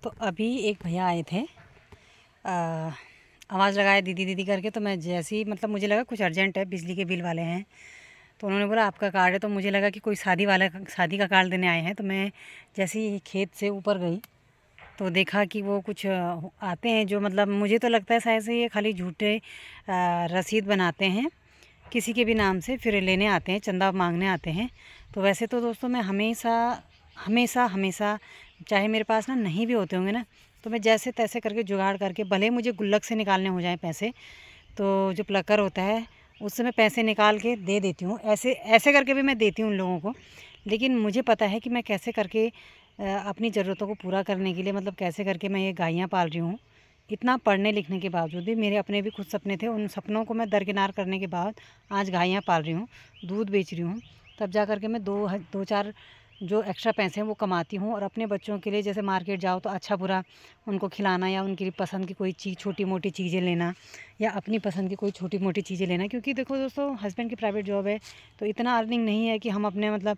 तो अभी एक भैया आए थे, आवाज़ लगाए दीदी दीदी करके। तो मैं जैसे ही मतलब मुझे लगा कुछ अर्जेंट है, बिजली के बिल वाले हैं। तो उन्होंने बोला आपका कार्ड है, तो मुझे लगा कि कोई शादी का कार्ड देने आए हैं। तो मैं जैसे ही खेत से ऊपर गई तो देखा कि वो कुछ आते हैं जो मतलब मुझे तो लगता है शायद से ये खाली झूठे रसीद बनाते हैं किसी के भी नाम से, फिर लेने आते हैं, चंदा मांगने आते हैं। तो वैसे तो दोस्तों मैं हमेशा हमेशा हमेशा चाहे मेरे पास ना नहीं भी होते होंगे ना, तो मैं जैसे तैसे करके जुगाड़ करके, भले मुझे गुल्लक से निकालने हो जाए पैसे, तो जो प्लकर होता है उससे मैं पैसे निकाल के दे देती हूँ। ऐसे ऐसे करके भी मैं देती हूँ उन लोगों को। लेकिन मुझे पता है कि मैं कैसे करके अपनी ज़रूरतों को पूरा करने के लिए, मतलब कैसे करके मैं ये गायें पाल रही हूँ। इतना पढ़ने लिखने के बावजूद भी मेरे अपने भी कुछ सपने थे, उन सपनों को मैं दरकिनार करने के बाद आज गायें पाल रही हूँ, दूध बेच रही हूँ। तब जा कर के मैं दो चार जो एक्स्ट्रा पैसे हैं वो कमाती हूँ। और अपने बच्चों के लिए जैसे मार्केट जाओ तो अच्छा बुरा उनको खिलाना, या उनकी पसंद की कोई चीज़ छोटी मोटी चीज़ें लेना, या अपनी पसंद की कोई छोटी मोटी चीज़ें लेना। क्योंकि देखो दोस्तों, हस्बैंड की प्राइवेट जॉब है तो इतना अर्निंग नहीं है कि हम अपने मतलब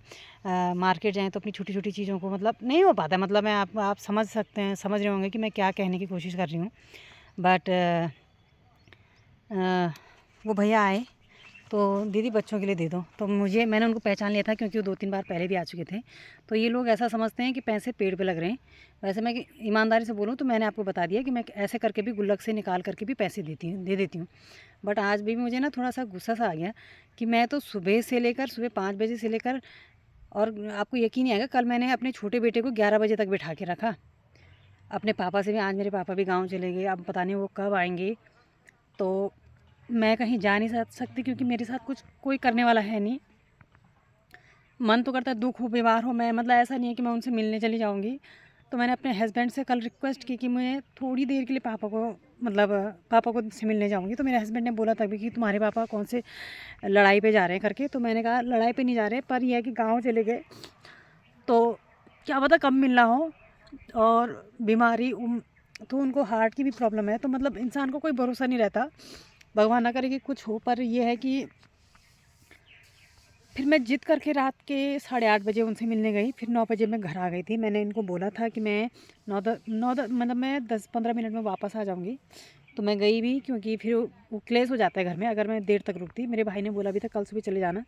मार्केट जाएँ तो अपनी छोटी छोटी चीज़ों को मतलब नहीं हो पाता। मतलब मैं आप समझ सकते हैं, समझ रहे होंगे कि मैं क्या कहने की कोशिश कर रही हूँ। बट वो भैया आए तो दीदी बच्चों के लिए दे दो। तो मैंने उनको पहचान लिया था क्योंकि वो 2-3 बार पहले भी आ चुके थे। तो ये लोग ऐसा समझते हैं कि पैसे पेड़ पे लग रहे हैं। वैसे मैं ईमानदारी से बोलूँ तो मैंने आपको बता दिया कि मैं ऐसे करके भी गुल्लक से निकाल करके भी पैसे दे देती हूँ। बट आज भी मुझे ना थोड़ा सा गुस्सा सा आ गया कि मैं तो सुबह 5 बजे से लेकर, और आपको यकीन नहीं आएगा, कल मैंने अपने छोटे बेटे को 11 बजे तक बिठा के रखा। अपने पापा से भी, आज मेरे पापा भी गाँव चले गए, अब पता नहीं वो कब आएंगे। तो मैं कहीं जा नहीं सकती क्योंकि मेरे साथ कुछ कोई करने वाला है नहीं। मन तो करता है दुख हो बीमार हो, मैं मतलब ऐसा नहीं है कि मैं उनसे मिलने चली जाऊंगी। तो मैंने अपने हस्बैंड से कल रिक्वेस्ट की कि मैं थोड़ी देर के लिए पापा को से मिलने जाऊंगी। तो मेरे हस्बैंड ने बोला तभी कि तुम्हारे पापा कौन से लड़ाई पे जा रहे हैं करके। तो मैंने कहा लड़ाई पे नहीं जा रहे, पर यह है कि गाँव चले गए तो क्या पता कब मिलना हो। और बीमारी तो उनको हार्ट की भी प्रॉब्लम है। तो मतलब इंसान को कोई भरोसा नहीं रहता, भगवान ना करे कि कुछ हो। पर यह है कि फिर मैं जिद करके रात के 8:30 बजे उनसे मिलने गई। फिर 9 बजे मैं घर आ गई थी। मैंने इनको बोला था कि मैं मतलब मैं 10-15 मिनट में वापस आ जाऊंगी। तो मैं गई भी, क्योंकि फिर वो क्लेश हो जाता है घर में अगर मैं देर तक रुकती। मेरे भाई ने बोला भी था कल सुबह चले जाना,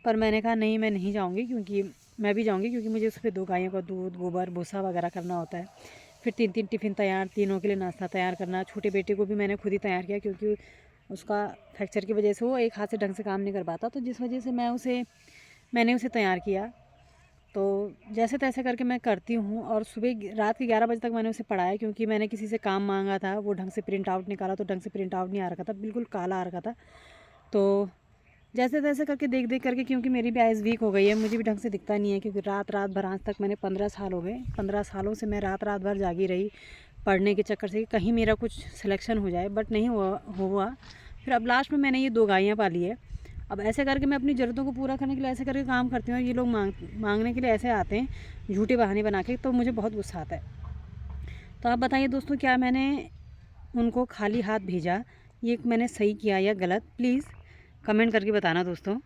पर मैंने कहा नहीं, मैं नहीं जाऊँगी। क्योंकि मैं भी जाऊँगी क्योंकि मुझे सुबह 2 गायों का दूध, गोबर, भूसा वगैरह करना होता है। फिर 3-3 टिफ़िन तैयार, तीनों के लिए नाश्ता तैयार करना। छोटे बेटे को भी मैंने खुद ही तैयार किया क्योंकि उसका फ्रैक्चर की वजह से वो एक हाथ से ढंग से काम नहीं कर पाता। तो जिस वजह से मैंने उसे तैयार किया। तो जैसे तैसे करके मैं करती हूँ। और रात के 11 बजे तक मैंने उसे पढ़ाया क्योंकि मैंने किसी से काम मांगा था, वो ढंग से प्रिंट आउट निकाला तो ढंग से प्रिंट आउट नहीं आ रखा था, बिल्कुल काला आ रखा था। तो जैसे तैसे करके देख देख करके, क्योंकि मेरी भी आइज़ वीक हो गई है, मुझे भी ढंग से दिखता नहीं है। क्योंकि रात रात भर, आज तक मैंने 15 साल हो गए, 15 सालों से मैं रात रात भर जागी रही पढ़ने के चक्कर से कि कहीं मेरा कुछ सिलेक्शन हो जाए। बट नहीं हुआ। फिर अब लास्ट में मैंने ये 2 गायें पाली है। अब ऐसे करके मैं अपनी ज़रूरतों को पूरा करने के लिए ऐसे करके काम करती हूँ। ये लोग मांगने के लिए ऐसे आते हैं झूठे बहाने बना के, तो मुझे बहुत गुस्सा आता है। तो आप बताइए दोस्तों, क्या मैंने उनको खाली हाथ भेजा, ये मैंने सही किया या गलत? प्लीज़ कमेंट करके बताना दोस्तों।